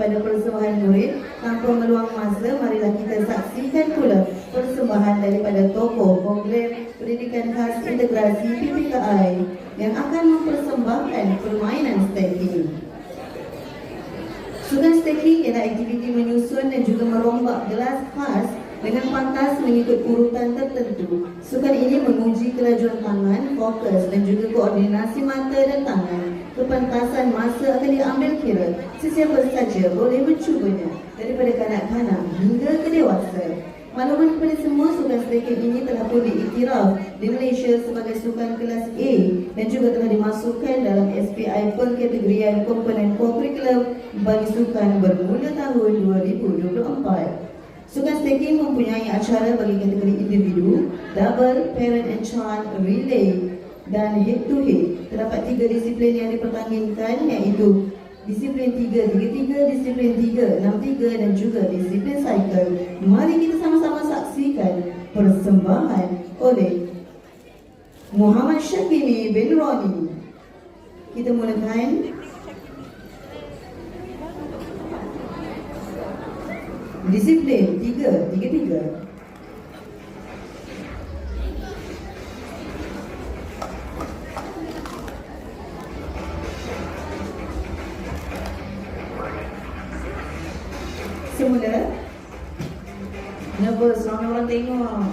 kepada persembahan murid. Tanpa meluang masa, marilah kita saksikan pula persembahan daripada tokoh program pendidikan khas integrasi PPKI yang akan mempersembahkan permainan stacking. Sukan stacking ialah aktiviti menyusun dan juga merombak gelas khas dengan pantas mengikut urutan tertentu. Sukan ini menguji kelajuan tangan, fokus dan juga koordinasi mata dan tangan. Kepantasan masa akan diambil kira. Sesiapa saja boleh mencubanya, daripada kanak-kanak hingga ke dewasa. Makluman kepada semua, sukan stacking ini telah pun diiktiraf di Malaysia sebagai sukan kelas A dan juga telah dimasukkan dalam SPI pengkategorian komponen kurikulum bagi sukan bermula tahun 2024. Sukan stacking mempunyai acara bagi kategori individu, double, parent and child, relay dan head to head. Terdapat 3 disiplin yang dipertandingkan, iaitu disiplin 3-3-3, disiplin 3-6-3 dan juga disiplin cycle. Mari kita sama-sama saksikan persembahan oleh Muhammad Syakimi bin Roni. Kita mulakan disiplin 3-3-3. Semula nervous, ramai orang tengok.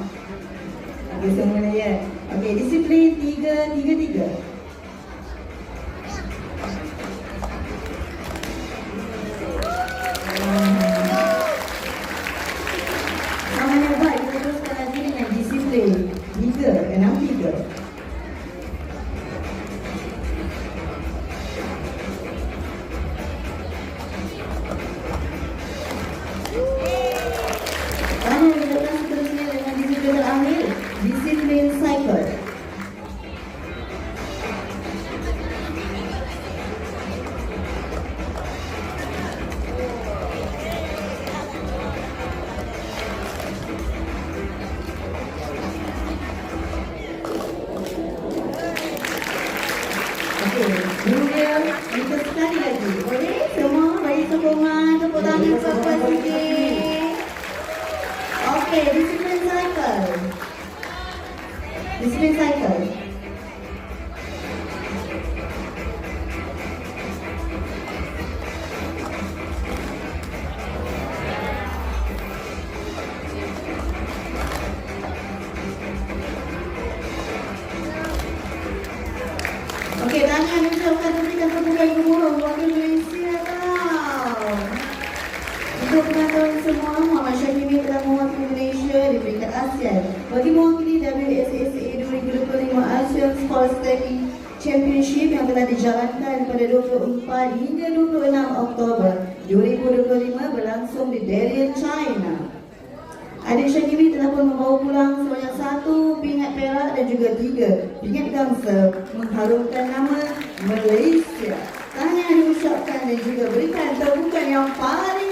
Okey, semula ya. Okey, disiplin 3-3-3. Sama hebat, kita teruskan lagi dengan disiplin 3-6-3. Disiplin cycle. Okey, kemudian kita sekali lagi. Boleh? Semua bagi sokongan, tepuk tangan sampai sikit. Okey, disiplin cycle. Disiplin cycle. Okey, tangan ucapkan berikan tepukan gemuruh wakil Malaysia tau. Untuk pengetahuan semua, Muhammad Syakimi telah mewakili Malaysia di peringkat ASEAN bagi mewakili WSSA 2025 ASEAN Sports Stacking Championship yang telah dijalankan pada 24 hingga 26 Oktober 2025 berlangsung di Dalian, China. Adik Syakimi telah pun membawa pulang sebanyak 1 pingat perak dan juga 3 pingat gangsa mengharumkan nama Malaysia. Tahniah diucapkan dan juga berikan tepukan yang paling